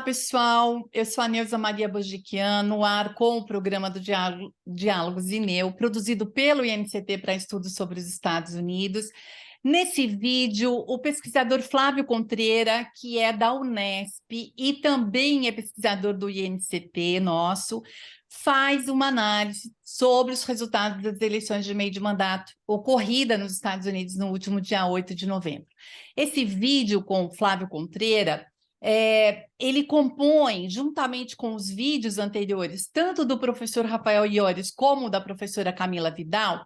pessoal. Eu sou a Neuza Maria Bojiquian, no ar com o programa do Diálogos INEU, produzido pelo INCT para estudos sobre os Estados Unidos. Nesse vídeo, o pesquisador Flávio Contreira, que é da Unesp e também é pesquisador do INCT nosso, faz uma análise sobre os resultados das eleições de meio de mandato ocorrida nos Estados Unidos no último dia 8 de novembro. Esse vídeo com o Flávio Contreira, ele compõe, juntamente com os vídeos anteriores, tanto do professor Rafael Iores como da professora Camila Vidal,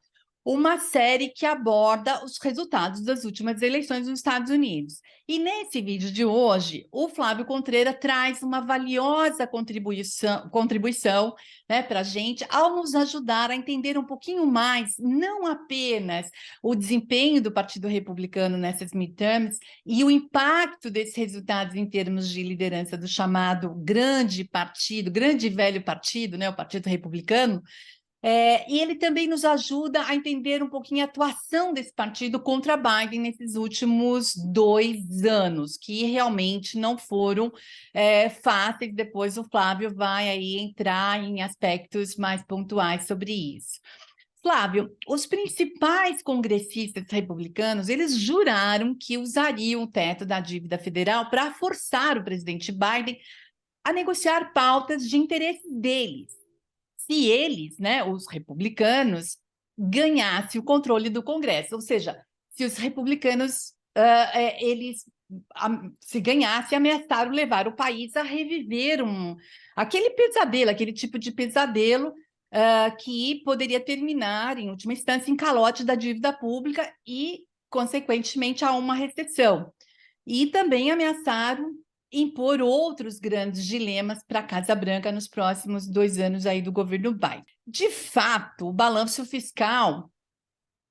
uma série que aborda os resultados das últimas eleições nos Estados Unidos. E nesse vídeo de hoje, o Flávio Contreira traz uma valiosa contribuição, né, para a gente, ao nos ajudar a entender um pouquinho mais, não apenas o desempenho do Partido Republicano nessas midterms e o impacto desses resultados em termos de liderança do chamado grande partido, grande e velho partido, né, o Partido Republicano. E ele também nos ajuda a entender um pouquinho a atuação desse partido contra Biden nesses últimos 2 anos, que realmente não foram fáceis. Depois o Flávio vai aí entrar em aspectos mais pontuais sobre isso. Flávio, os principais congressistas republicanos, eles juraram que usariam o teto da dívida federal para forçar o presidente Biden a negociar pautas de interesse deles. Se eles, né, os republicanos, ganhassem o controle do Congresso, ou seja, se os republicanos, se ganhassem, ameaçaram levar o país a reviver aquele pesadelo, aquele tipo de pesadelo que poderia terminar, em última instância, em calote da dívida pública e, consequentemente, a uma recessão. E também ameaçaram impor outros grandes dilemas para a Casa Branca nos próximos 2 anos aí do governo Biden. De fato, o balanço fiscal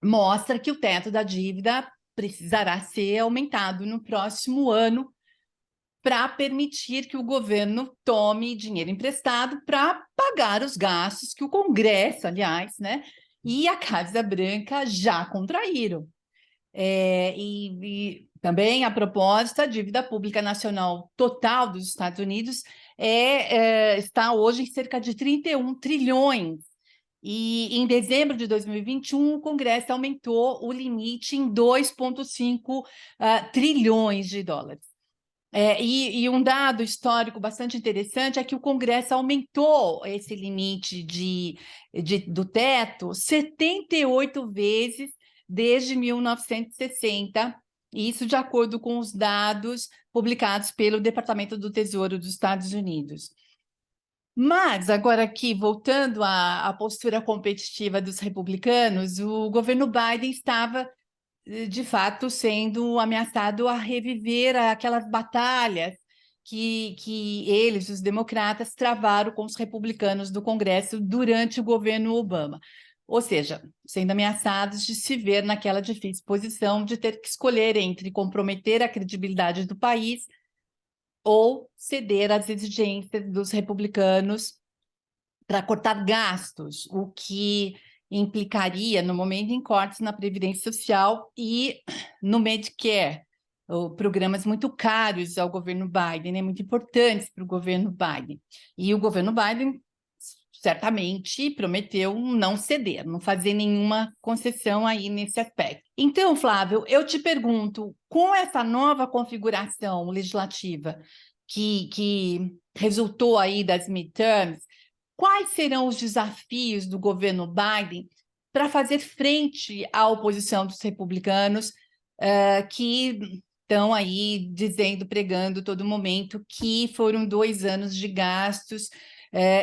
mostra que o teto da dívida precisará ser aumentado no próximo ano para permitir que o governo tome dinheiro emprestado para pagar os gastos que o Congresso, aliás, né, e a Casa Branca já contraíram. E também, a propósito, a dívida pública nacional total dos Estados Unidos está hoje em cerca de 31 trilhões. E em dezembro de 2021, o Congresso aumentou o limite em 2,5 trilhões de dólares. E um dado histórico bastante interessante é que o Congresso aumentou esse limite do teto 78 vezes desde 1960, isso de acordo com os dados publicados pelo Departamento do Tesouro dos Estados Unidos. Mas, agora aqui, voltando à postura competitiva dos republicanos, o governo Biden estava, de fato, sendo ameaçado a reviver aquelas batalhas que eles, os democratas, travaram com os republicanos do Congresso durante o governo Obama. Ou seja, sendo ameaçados de se ver naquela difícil posição de ter que escolher entre comprometer a credibilidade do país ou ceder às exigências dos republicanos para cortar gastos, o que implicaria, no momento, em cortes na Previdência Social e no Medicare, programas muito caros ao governo Biden, né, muito importantes para o governo Biden. E o governo Biden certamente prometeu não ceder, não fazer nenhuma concessão aí nesse aspecto. Então, Flávio, eu te pergunto, com essa nova configuração legislativa que resultou aí das midterms, quais serão os desafios do governo Biden para fazer frente à oposição dos republicanos que estão aí dizendo, pregando todo momento que foram 2 anos de gastos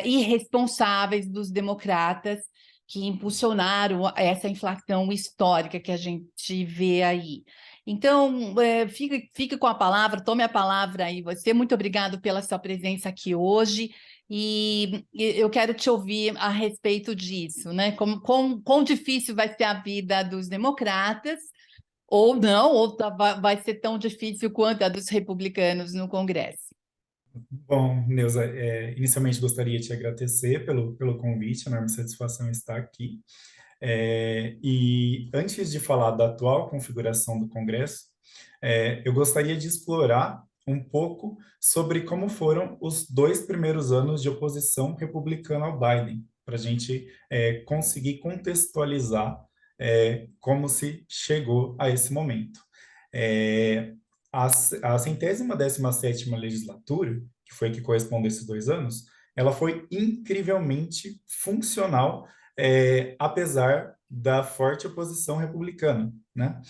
irresponsáveis dos democratas que impulsionaram essa inflação histórica que a gente vê aí. Então, fique com a palavra, tome a palavra aí você. Muito obrigado pela sua presença aqui hoje. E eu quero te ouvir a respeito disso, né? Quão difícil vai ser a vida dos democratas, ou não, ou vai ser tão difícil quanto a dos republicanos no Congresso. Bom, Neuza, inicialmente gostaria de te agradecer pelo convite, é uma enorme satisfação estar aqui. E antes de falar da atual configuração do Congresso, eu gostaria de explorar um pouco sobre como foram os 2 primeiros anos de oposição republicana ao Biden, para a gente conseguir contextualizar como se chegou a esse momento. É, a 117ª legislatura, que foi que corresponde a esses 2 anos, ela foi incrivelmente funcional, apesar da forte oposição republicana, né?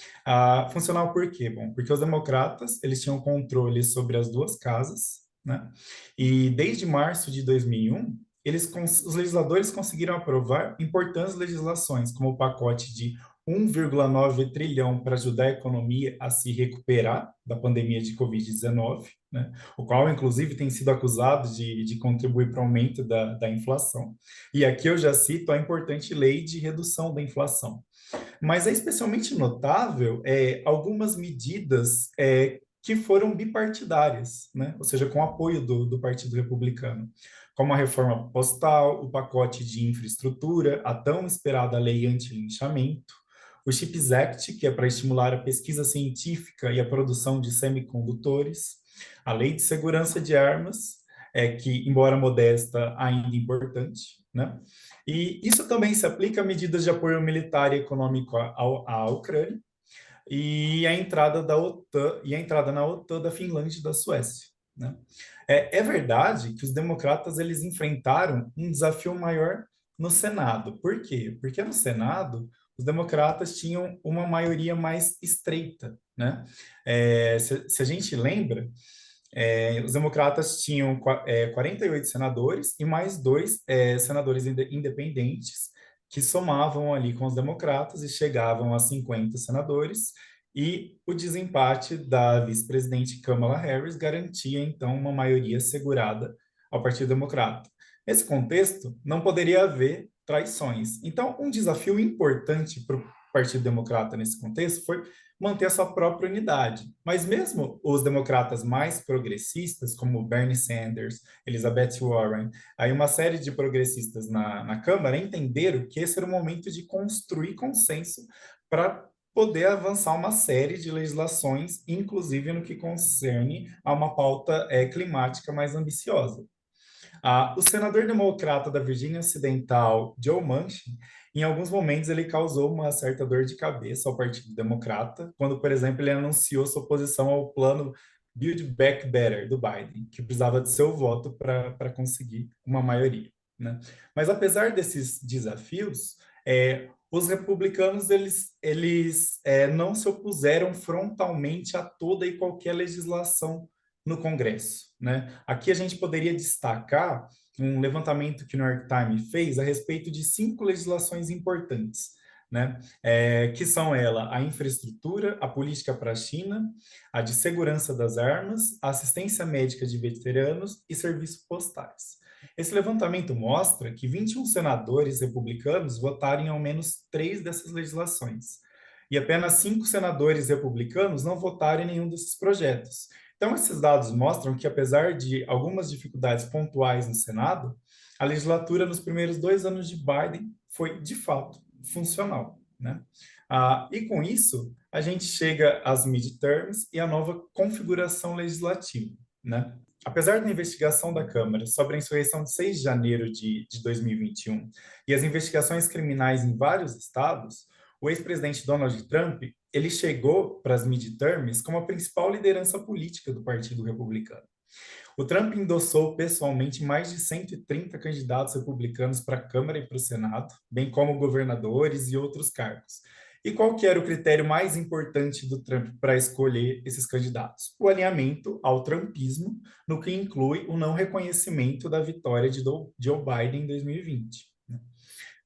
Funcional por quê? Bom, porque os democratas, eles tinham controle sobre as duas casas, né? E desde março de 2001, os legisladores conseguiram aprovar importantes legislações, como o pacote de 1,9 trilhão para ajudar a economia a se recuperar da pandemia de Covid-19, né? O qual, inclusive, tem sido acusado de contribuir para o aumento da inflação. E aqui eu já cito a importante lei de redução da inflação. Mas é especialmente notável algumas medidas que foram bipartidárias, né? Ou seja, com apoio do Partido Republicano, como a reforma postal, o pacote de infraestrutura, a tão esperada lei anti-linchamento, o CHIPS Act, que é para estimular a pesquisa científica e a produção de semicondutores, a lei de segurança de armas, que, embora modesta, ainda importante, né? E isso também se aplica a medidas de apoio militar e econômico à Ucrânia e a entrada da OTAN e a entrada na OTAN da Finlândia e da Suécia, né? É verdade que os democratas eles enfrentaram um desafio maior no Senado. Por quê? Porque no Senado os democratas tinham uma maioria mais estreita, né? Se a gente lembra, os democratas tinham 48 senadores e mais dois senadores independentes que somavam ali com os democratas e chegavam a 50 senadores, e o desempate da vice-presidente Kamala Harris garantia, então, uma maioria assegurada ao Partido Democrata. Nesse contexto, não poderia haver traições. Então, um desafio importante para o Partido Democrata nesse contexto foi manter a sua própria unidade. Mas mesmo os democratas mais progressistas, como Bernie Sanders, Elizabeth Warren, aí uma série de progressistas na Câmara entenderam que esse era o momento de construir consenso para poder avançar uma série de legislações, inclusive no que concerne a uma pauta climática mais ambiciosa. O senador democrata da Virgínia Ocidental, Joe Manchin, em alguns momentos ele causou uma certa dor de cabeça ao Partido Democrata, quando, por exemplo, ele anunciou sua oposição ao plano Build Back Better do Biden, que precisava de seu voto para conseguir uma maioria, né? Mas apesar desses desafios, os republicanos eles não se opuseram frontalmente a toda e qualquer legislação no Congresso, né? Aqui a gente poderia destacar um levantamento que o New York Times fez a respeito de 5 legislações importantes, né? Que são a infraestrutura, a política para a China, a de segurança das armas, a assistência médica de veteranos e serviços postais. Esse levantamento mostra que 21 senadores republicanos votaram em ao menos 3 dessas legislações, e apenas 5 senadores republicanos não votaram em nenhum desses projetos. Então, esses dados mostram que, apesar de algumas dificuldades pontuais no Senado, a legislatura nos primeiros 2 anos de Biden foi, de fato, funcional, né? E com isso, a gente chega às midterms e à nova configuração legislativa, né? Apesar da investigação da Câmara sobre a insurreição de 6 de janeiro de 2021 e as investigações criminais em vários estados, o ex-presidente Donald Trump ele chegou para as midterms como a principal liderança política do Partido Republicano. O Trump endossou pessoalmente mais de 130 candidatos republicanos para a Câmara e para o Senado, bem como governadores e outros cargos. E qual que era o critério mais importante do Trump para escolher esses candidatos? O alinhamento ao trumpismo, no que inclui o não reconhecimento da vitória de Joe Biden em 2020.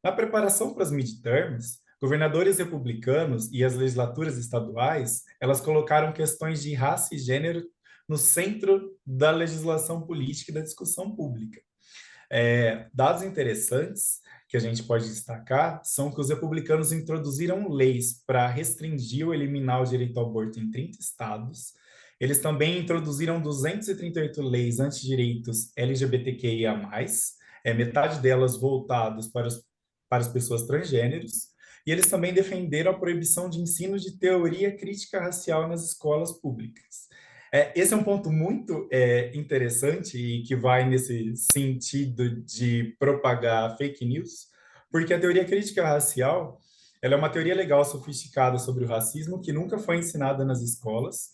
Na preparação para as midterms, governadores republicanos e as legislaturas estaduais, elas colocaram questões de raça e gênero no centro da legislação política e da discussão pública. Dados interessantes que a gente pode destacar são que os republicanos introduziram leis para restringir ou eliminar o direito ao aborto em 30 estados. Eles também introduziram 238 leis antidireitos LGBTQIA+, metade delas voltadas para as pessoas transgêneros, e eles também defenderam a proibição de ensino de teoria crítica racial nas escolas públicas. Esse é um ponto muito interessante e que vai nesse sentido de propagar fake news, porque a teoria crítica racial, ela é uma teoria legal sofisticada sobre o racismo que nunca foi ensinada nas escolas,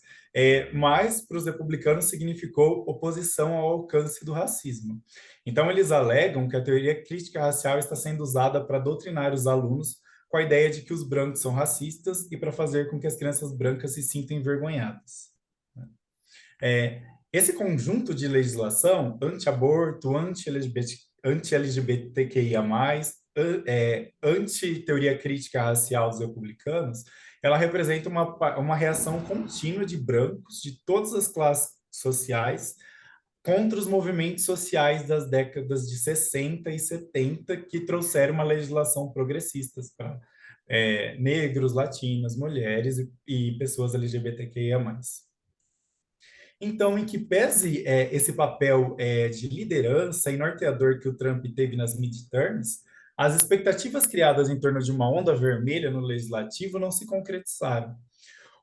mas para os republicanos significou oposição ao alcance do racismo. Então, eles alegam que a teoria crítica racial está sendo usada para doutrinar os alunos com a ideia de que os brancos são racistas e para fazer com que as crianças brancas se sintam envergonhadas. É, esse conjunto de legislação anti-aborto, anti-LGBTQIA+, anti-teoria crítica racial dos republicanos, ela representa uma reação contínua de brancos de todas as classes sociais contra os movimentos sociais das décadas de 60 e 70 que trouxeram uma legislação progressista para negros, latinas, mulheres e pessoas LGBTQIA+. Então, em que pese esse papel de liderança e norteador que o Trump teve nas midterms, as expectativas criadas em torno de uma onda vermelha no legislativo não se concretizaram.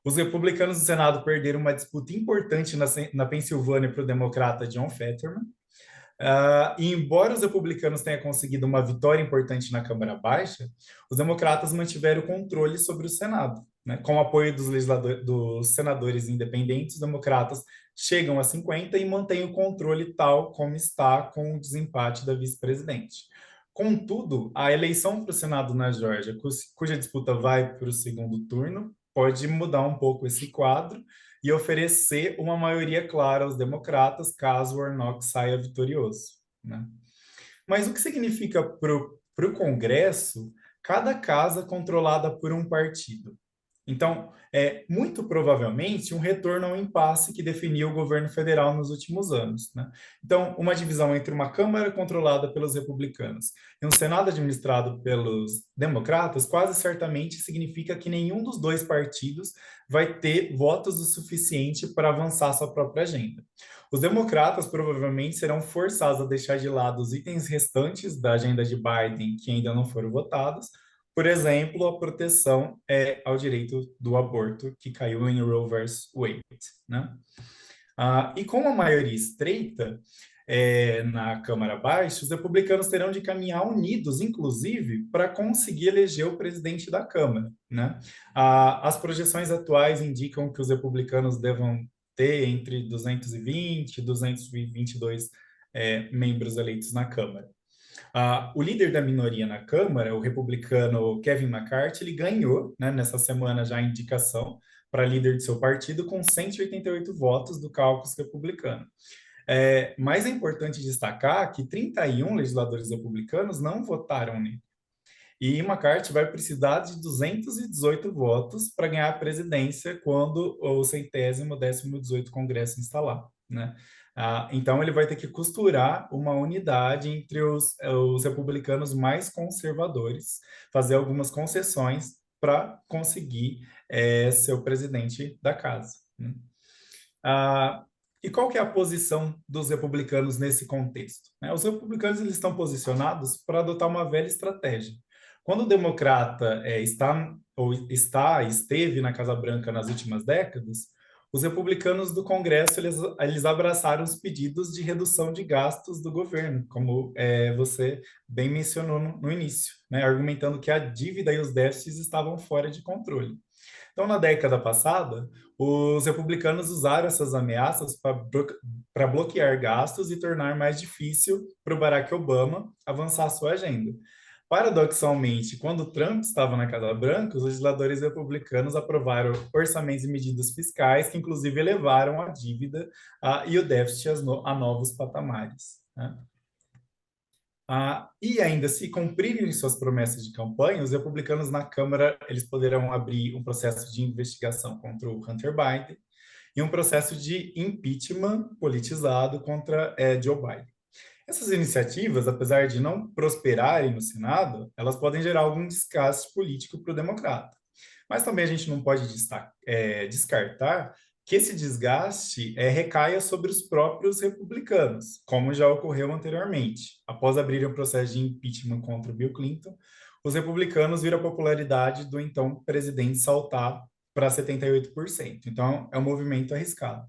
Os republicanos do Senado perderam uma disputa importante na Pensilvânia para o democrata John Fetterman, e embora os republicanos tenham conseguido uma vitória importante na Câmara Baixa, os democratas mantiveram o controle sobre o Senado. Né? Com o apoio dos senadores independentes, os democratas chegam a 50 e mantêm o controle tal como está com o desempate da vice-presidente. Contudo, a eleição para o Senado na Geórgia, cuja disputa vai para o segundo turno, pode mudar um pouco esse quadro e oferecer uma maioria clara aos democratas caso Warnock saia vitorioso. Né? Mas o que significa para o Congresso cada casa controlada por um partido? Então, muito provavelmente um retorno ao impasse que definiu o governo federal nos últimos anos. Né? Então, uma divisão entre uma Câmara controlada pelos republicanos e um Senado administrado pelos democratas quase certamente significa que nenhum dos dois partidos vai ter votos o suficiente para avançar sua própria agenda. Os democratas provavelmente serão forçados a deixar de lado os itens restantes da agenda de Biden que ainda não foram votados, por exemplo, a proteção ao direito do aborto, que caiu em Roe vs. Wade. Né? E com a maioria estreita na Câmara Baixa, os republicanos terão de caminhar unidos, inclusive, para conseguir eleger o presidente da Câmara. Né? As projeções atuais indicam que os republicanos devam ter entre 220 e 222 membros eleitos na Câmara. O líder da minoria na Câmara, o republicano Kevin McCarthy, ele ganhou, né, nessa semana já a indicação para líder de seu partido com 188 votos do caucus republicano. Mas é importante destacar que 31 legisladores republicanos não votaram nele. E McCarthy vai precisar de 218 votos para ganhar a presidência quando o 118º Congresso instalar, né? Então, ele vai ter que costurar uma unidade entre os republicanos mais conservadores, fazer algumas concessões para conseguir ser o presidente da casa. Né? E qual que é a posição dos republicanos nesse contexto? Os republicanos eles estão posicionados para adotar uma velha estratégia. Quando o democrata esteve na Casa Branca nas últimas décadas, os republicanos do Congresso eles abraçaram os pedidos de redução de gastos do governo, como você bem mencionou no início, né, argumentando que a dívida e os déficits estavam fora de controle. Então, na década passada, os republicanos usaram essas ameaças para bloquear gastos e tornar mais difícil para o Barack Obama avançar sua agenda. Paradoxalmente, quando Trump estava na Casa Branca, os legisladores republicanos aprovaram orçamentos e medidas fiscais que, inclusive, elevaram a dívida e o déficit a novos patamares. Né? E ainda, se cumprirem suas promessas de campanha, os republicanos na Câmara eles poderão abrir um processo de investigação contra o Hunter Biden e um processo de impeachment politizado contra Joe Biden. Essas iniciativas, apesar de não prosperarem no Senado, elas podem gerar algum desgaste político para o democrata. Mas também a gente não pode descartar que esse desgaste recaia sobre os próprios republicanos, como já ocorreu anteriormente. Após abrir o processo de impeachment contra Bill Clinton, os republicanos viram a popularidade do então presidente saltar para 78%. Então, é um movimento arriscado.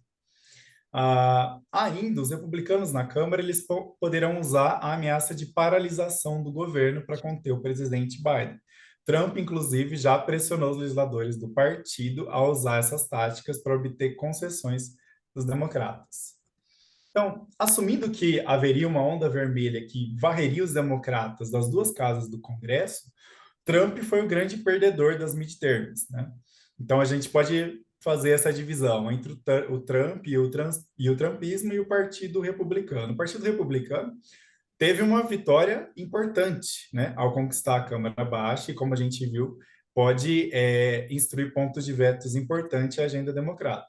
Ainda, os republicanos na Câmara, eles poderão usar a ameaça de paralisação do governo para conter o presidente Biden. Trump, inclusive, já pressionou os legisladores do partido a usar essas táticas para obter concessões dos democratas. Então, assumindo que haveria uma onda vermelha que varreria os democratas das duas casas do Congresso, Trump foi o grande perdedor das midterms, né? Então, a gente pode fazer essa divisão entre o Trump e o trumpismo e o Partido Republicano. O Partido Republicano teve uma vitória importante, né, ao conquistar a Câmara Baixa e, como a gente viu, pode instruir pontos de vetos importantes à agenda democrata.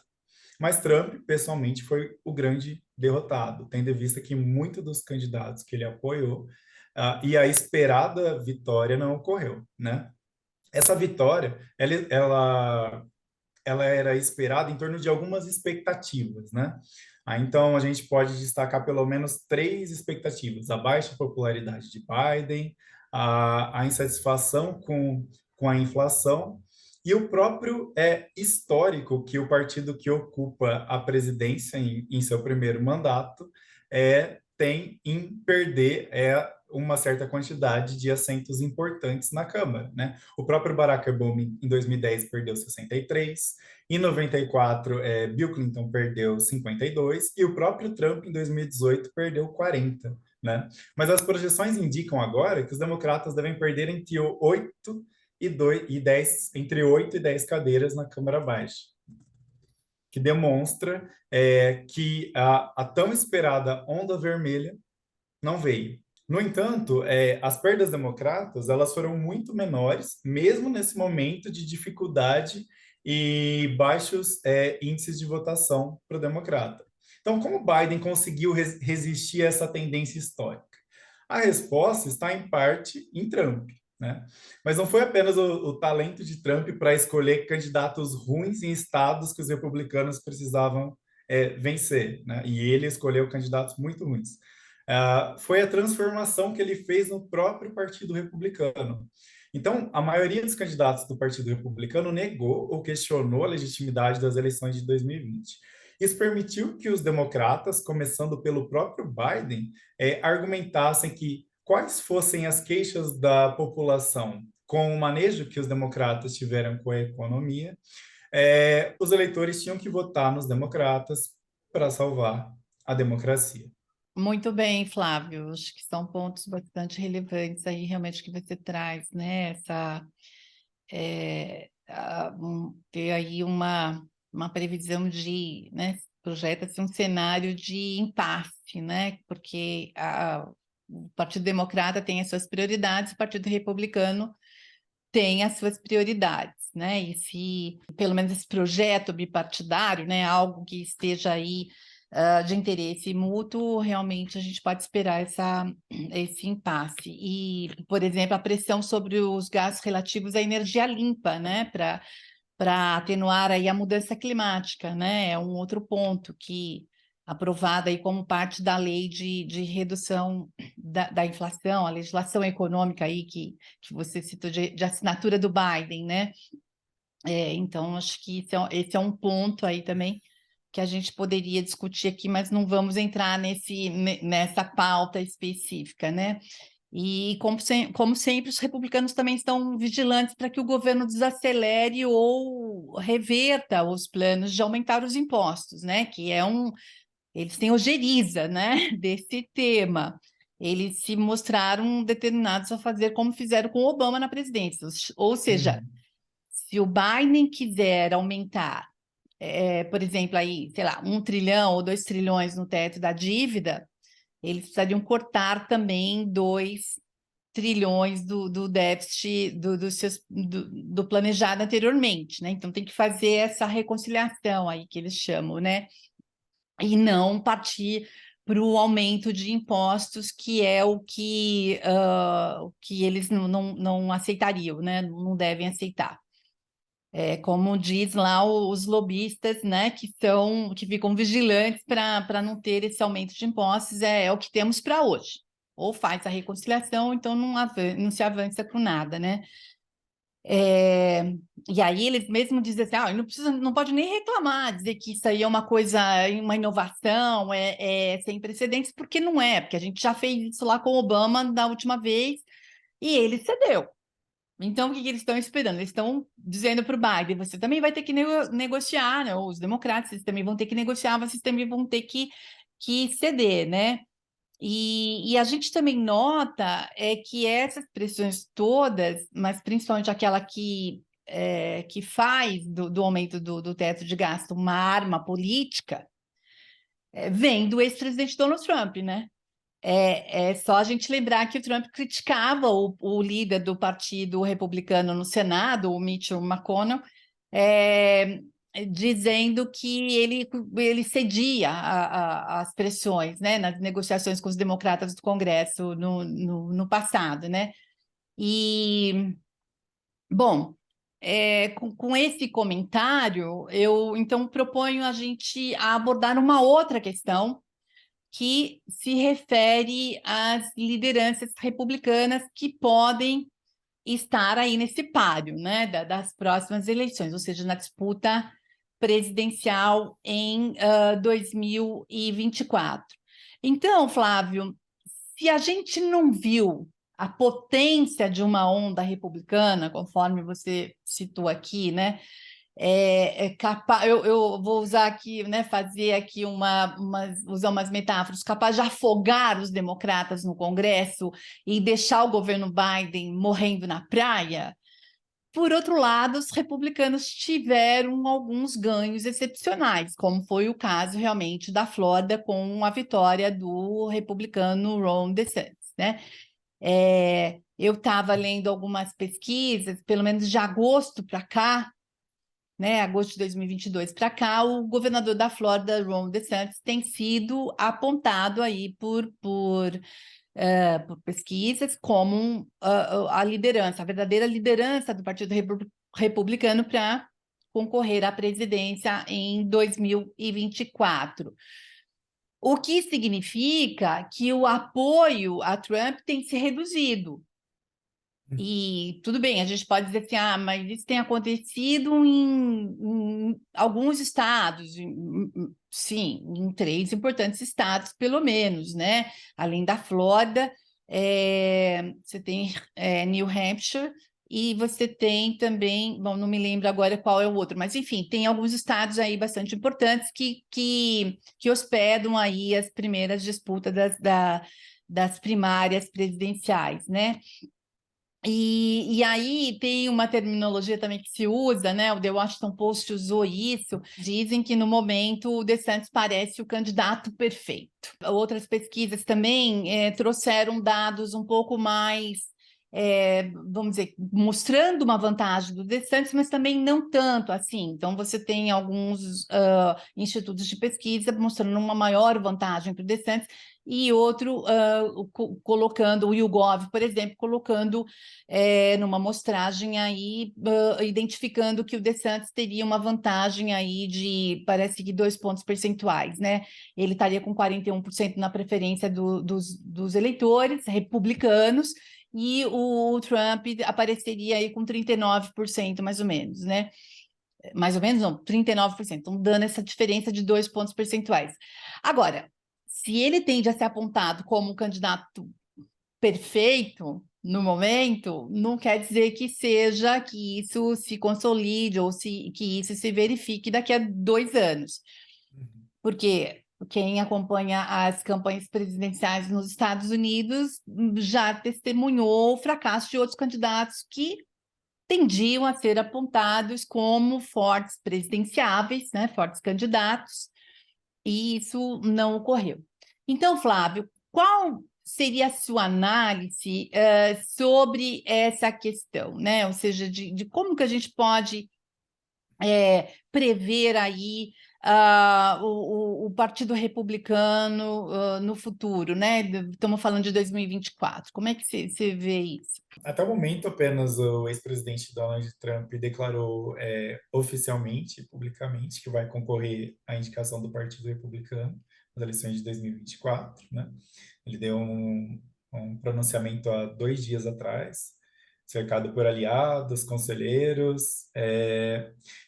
Mas Trump, pessoalmente, foi o grande derrotado, tendo em vista que muitos dos candidatos que ele apoiou e a esperada vitória não ocorreu, né? Essa vitória, ela era esperada em torno de algumas expectativas, né? Então, a gente pode destacar pelo menos três expectativas: a baixa popularidade de Biden, a insatisfação com a inflação e o próprio histórico que o partido que ocupa a presidência em seu primeiro mandato tem em perder uma certa quantidade de assentos importantes na Câmara, né? O próprio Barack Obama, em 2010, perdeu 63, em 94, Bill Clinton perdeu 52 e o próprio Trump, em 2018, perdeu 40, né? Mas as projeções indicam agora que os democratas devem perder entre 8 e 10 cadeiras na Câmara Baixa, que demonstra que a tão esperada onda vermelha não veio. No entanto, as perdas democratas elas foram muito menores, mesmo nesse momento de dificuldade e baixos índices de votação para o democrata. Então, como Biden conseguiu resistir a essa tendência histórica? A resposta está, em parte, em Trump, né? Mas não foi apenas o talento de Trump para escolher candidatos ruins em estados que os republicanos precisavam vencer, né? E ele escolheu candidatos muito ruins. Foi a transformação que ele fez no próprio Partido Republicano. Então, a maioria dos candidatos do Partido Republicano negou ou questionou a legitimidade das eleições de 2020. Isso permitiu que os democratas, começando pelo próprio Biden, argumentassem que quais fossem as queixas da população com o manejo que os democratas tiveram com a economia, os eleitores tinham que votar nos democratas para salvar a democracia. Muito bem, Flávio. Acho que são pontos bastante relevantes aí, realmente, que você traz, né? Ter aí uma previsão de, né? Projeta-se um cenário de impasse, né? Porque o Partido Democrata tem as suas prioridades, o Partido Republicano tem as suas prioridades, né? E se, pelo menos, esse projeto bipartidário, né? Algo que esteja aí de interesse mútuo, realmente a gente pode esperar esse impasse. E, por exemplo, a pressão sobre os gastos relativos à energia limpa, né, para atenuar aí a mudança climática, né, é um outro ponto que aprovada aí como parte da lei de redução da inflação, a legislação econômica aí que você citou de assinatura do Biden, né? Então, acho que esse é um ponto aí também que a gente poderia discutir aqui, mas não vamos entrar nessa pauta específica, né? E, como sempre, os republicanos também estão vigilantes para que o governo desacelere ou reverta os planos de aumentar os impostos, né? Eles têm ojeriza, né, desse tema. Eles se mostraram determinados a fazer como fizeram com o Obama na presidência. Ou seja, se o Biden quiser aumentar por exemplo, aí, sei lá, 1 trilhão ou 2 trilhões no teto da dívida, eles precisariam cortar também 2 trilhões do déficit do planejado anteriormente, né? Então tem que fazer essa reconciliação aí que eles chamam, né? E não partir para o aumento de impostos, que é o que eles não aceitariam, né? Não devem aceitar. Como diz lá os lobistas, né, que ficam vigilantes para não ter esse aumento de impostos, é o que temos para hoje. Ou faz a reconciliação, então não se avança com nada, né? É, e aí eles mesmo dizem assim, não precisa, não pode nem reclamar, dizer que isso aí é uma coisa, uma inovação, é sem precedentes, porque não é, porque a gente já fez isso lá com o Obama da última vez e ele cedeu. Então, o que eles estão esperando? Eles estão dizendo para o Biden, você também vai ter que negociar, né? Os democratas, eles também vão ter que negociar, vocês também vão ter que ceder, né? E a gente também nota que essas pressões todas, mas principalmente aquela que faz do aumento do teto de gasto uma arma política, vem do ex-presidente Donald Trump, né? É só a gente lembrar que o Trump criticava o líder do Partido Republicano no Senado, o Mitch McConnell, é, dizendo que ele cedia às pressões, né, nas negociações com os democratas do Congresso no passado, né? E, bom, com esse comentário, eu então proponho a gente abordar uma outra questão que se refere às lideranças republicanas que podem estar aí nesse páreo, né, das próximas eleições, ou seja, na disputa presidencial em 2024. Então, Flávio, se a gente não viu a potência de uma onda republicana, conforme você citou aqui, né? Capaz, eu vou usar aqui, né, fazer aqui usar umas metáforas, capaz de afogar os democratas no Congresso e deixar o governo Biden morrendo na praia. Por outro lado, os republicanos tiveram alguns ganhos excepcionais, como foi o caso realmente da Flórida com a vitória do republicano Ron DeSantis, né? Eu estava lendo algumas pesquisas, pelo menos de agosto para cá, né, agosto de 2022 para cá, o governador da Flórida, Ron DeSantis, tem sido apontado aí por pesquisas como a liderança, a verdadeira liderança do Partido Republicano para concorrer à presidência em 2024. O que significa que o apoio a Trump tem se reduzido. E tudo bem, a gente pode dizer assim, mas isso tem acontecido em alguns estados, sim, em 3 importantes estados, pelo menos, né? Além da Flórida, você tem New Hampshire e você tem também, bom, não me lembro agora qual é o outro, mas enfim, tem alguns estados aí bastante importantes que hospedam aí as primeiras disputas das primárias presidenciais, né? E aí tem uma terminologia também que se usa, né? O The Washington Post usou isso. Dizem que no momento o DeSantis parece o candidato perfeito. Outras pesquisas também trouxeram dados um pouco mais, vamos dizer, mostrando uma vantagem do DeSantis, mas também não tanto assim. Então você tem alguns institutos de pesquisa mostrando uma maior vantagem para o DeSantis e outro colocando, o YouGov, por exemplo, colocando numa amostragem aí, identificando que o DeSantis teria uma vantagem aí de, parece que 2 pontos percentuais, né? Ele estaria com 41% na preferência dos eleitores republicanos e o Trump apareceria aí com 39%, mais ou menos, né? Mais ou menos, não, 39%, então dando essa diferença de 2 pontos percentuais. Agora, se ele tende a ser apontado como um candidato perfeito no momento, não quer dizer que isso se consolide ou que isso se verifique daqui a 2 anos. Porque quem acompanha as campanhas presidenciais nos Estados Unidos já testemunhou o fracasso de outros candidatos que tendiam a ser apontados como fortes presidenciáveis, né, fortes candidatos, e isso não ocorreu. Então, Flávio, qual seria a sua análise sobre essa questão, né? Ou seja, de como que a gente pode prever aí o Partido Republicano no futuro, né? Estamos falando de 2024. Como é que você vê isso? Até o momento, apenas o ex-presidente Donald Trump declarou oficialmente, publicamente, que vai concorrer à indicação do Partido Republicano nas eleições de 2024, né? Ele deu um pronunciamento há 2 dias atrás, cercado por aliados, conselheiros.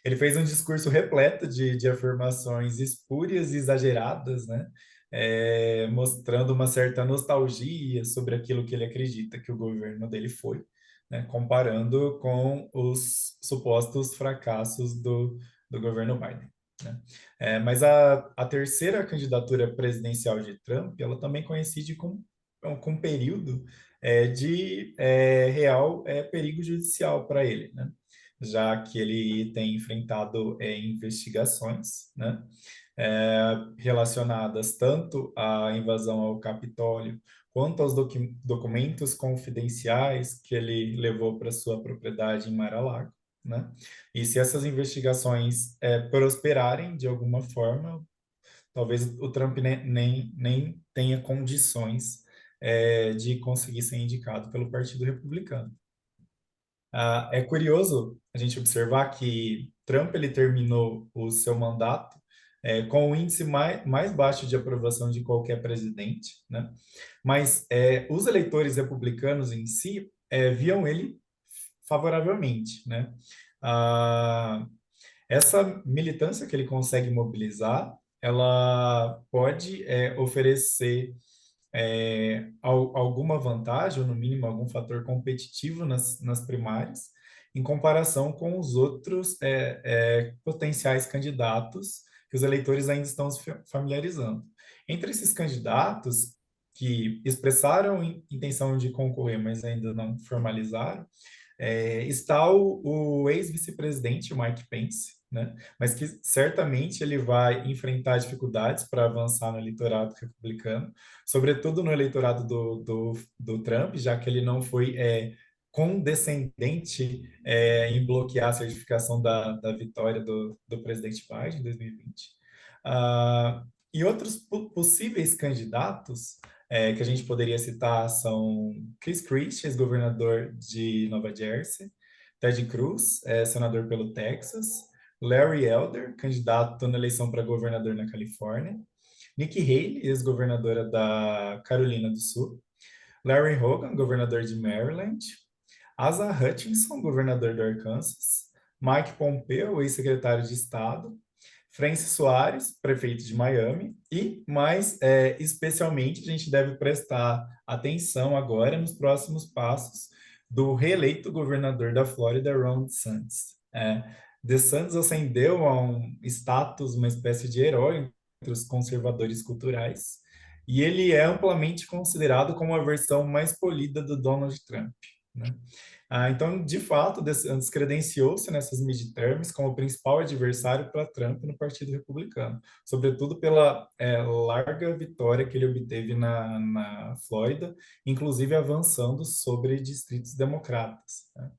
Ele fez um discurso repleto de afirmações espúrias e exageradas, né? Mostrando uma certa nostalgia sobre aquilo que ele acredita que o governo dele foi, né? Comparando com os supostos fracassos do governo Biden, né? Mas a terceira candidatura presidencial de Trump, ela também coincide com um período de real perigo judicial para ele, né? Já que ele tem enfrentado investigações, né? Relacionadas tanto à invasão ao Capitólio quanto aos documentos confidenciais que ele levou para sua propriedade em Mar-a-Lago, né? E se essas investigações prosperarem de alguma forma, talvez o Trump nem tenha condições de conseguir ser indicado pelo Partido Republicano. É curioso a gente observar que Trump ele terminou o seu mandato com o índice mais baixo de aprovação de qualquer presidente, né? Mas os eleitores republicanos em si viam ele favoravelmente, né? Ah, essa militância que ele consegue mobilizar, ela pode oferecer alguma vantagem, ou no mínimo algum fator competitivo nas primárias, em comparação com os outros potenciais candidatos que os eleitores ainda estão se familiarizando. Entre esses candidatos que expressaram intenção de concorrer, mas ainda não formalizaram, está o ex-vice-presidente Mike Pence, né? Mas que certamente ele vai enfrentar dificuldades para avançar no eleitorado republicano, sobretudo no eleitorado do Trump, já que ele não foi condescendente em bloquear a certificação da vitória do presidente Biden em 2020. Ah, e outros possíveis candidatos que a gente poderia citar são Chris Christie, ex-governador de Nova Jersey, Ted Cruz, senador pelo Texas, Larry Elder, candidato na eleição para governador na Califórnia, Nikki Haley, ex-governadora da Carolina do Sul, Larry Hogan, governador de Maryland, Asa Hutchinson, governador do Arkansas, Mike Pompeo, ex-secretário de Estado, Francis Soares, prefeito de Miami, e mais especialmente a gente deve prestar atenção agora nos próximos passos do reeleito governador da Flórida, Ron DeSantis. DeSantis ascendeu a um status, uma espécie de herói entre os conservadores culturais, e ele é amplamente considerado como a versão mais polida do Donald Trump, né? Então, de fato, DeSantis credenciou-se nessas midterms como o principal adversário para Trump no Partido Republicano, sobretudo pela larga vitória que ele obteve na Flórida, inclusive avançando sobre distritos democratas, né?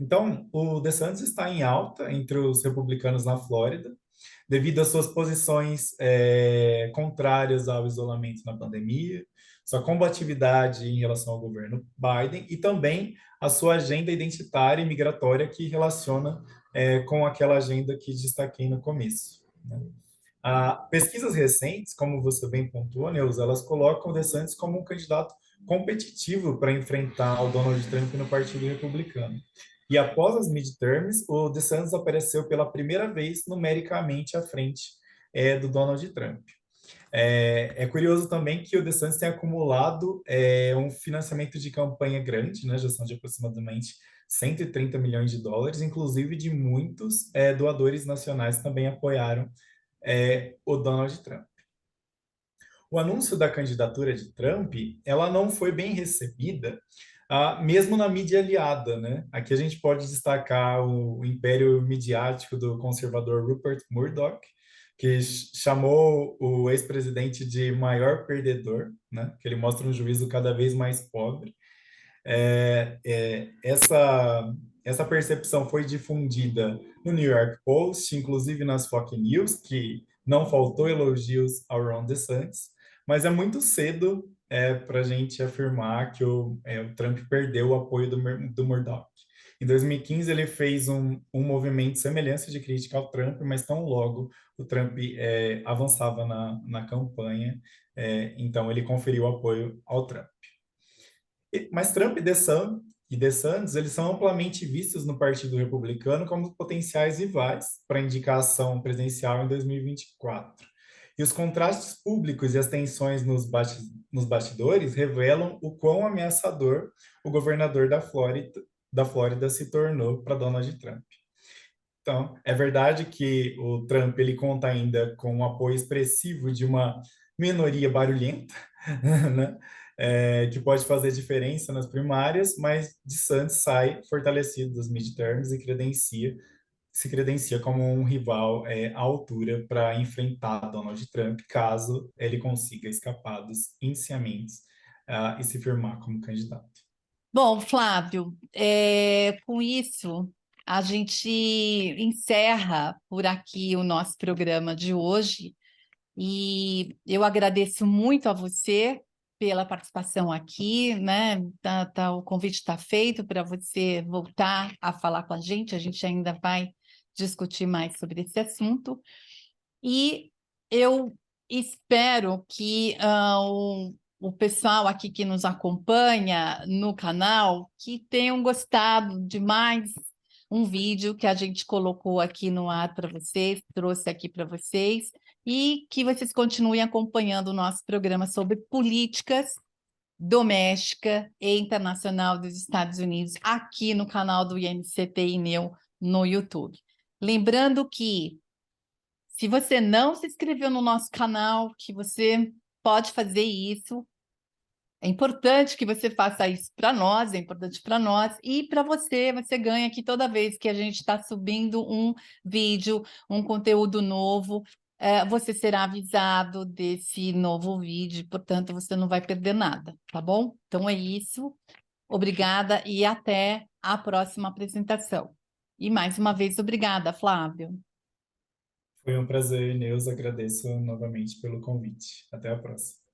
Então, o DeSantis está em alta entre os republicanos na Flórida, devido às suas posições contrárias ao isolamento na pandemia, sua combatividade em relação ao governo Biden e também a sua agenda identitária e migratória que relaciona com aquela agenda que destaquei no começo, né? Pesquisas recentes, como você bem pontuou, Neuza, elas colocam o DeSantis como um candidato competitivo para enfrentar o Donald Trump no Partido Republicano. E após as midterms, o DeSantis apareceu pela primeira vez numericamente à frente do Donald Trump. Curioso também que o DeSantis tem acumulado um financiamento de campanha grande, né, já são de aproximadamente 130 milhões de dólares, inclusive de muitos doadores nacionais que também apoiaram o Donald Trump. O anúncio da candidatura de Trump, ela não foi bem recebida, mesmo na mídia aliada, né? Aqui a gente pode destacar o império midiático do conservador Rupert Murdoch, que chamou o ex-presidente de maior perdedor, né? Que ele mostra um juízo cada vez mais pobre. Essa percepção foi difundida no New York Post, inclusive nas Fox News, que não faltou elogios ao Ron DeSantis, mas é muito cedo para a gente afirmar que o Trump perdeu o apoio do Murdoch. Em 2015, ele fez um movimento semelhante de crítica ao Trump, mas tão logo o Trump avançava na campanha, então ele conferiu apoio ao Trump. Mas Trump e e DeSantis, eles são amplamente vistos no Partido Republicano como potenciais rivais para a indicação presidencial em 2024. E os contrastes públicos e as tensões nos bastidores revelam o quão ameaçador o governador da Flórida se tornou para Donald Trump. Então, é verdade que o Trump ele conta ainda com o apoio expressivo de uma minoria barulhenta, né? Que pode fazer diferença nas primárias, mas DeSantis sai fortalecido dos midterms e se credencia como um rival à altura para enfrentar Donald Trump, caso ele consiga escapar dos indiciamentos e se firmar como candidato. Bom, Flávio, com isso a gente encerra por aqui o nosso programa de hoje e eu agradeço muito a você pela participação aqui, né? O convite está feito para você voltar a falar com a gente ainda vai discutir mais sobre esse assunto e eu espero que o pessoal aqui que nos acompanha no canal que tenham gostado de mais um vídeo que a gente colocou aqui no ar para vocês, trouxe aqui para vocês, e que vocês continuem acompanhando o nosso programa sobre políticas doméstica e internacional dos Estados Unidos aqui no canal do INCT Neo no YouTube. Lembrando que se você não se inscreveu no nosso canal, que você pode fazer isso. É importante que você faça isso para nós, é importante para nós e para você. Você ganha aqui toda vez que a gente está subindo um vídeo, um conteúdo novo, você será avisado desse novo vídeo, portanto, você não vai perder nada, tá bom? Então é isso. Obrigada e até a próxima apresentação. E mais uma vez, obrigada, Flávio. Foi um prazer, Neus. Agradeço novamente pelo convite. Até a próxima.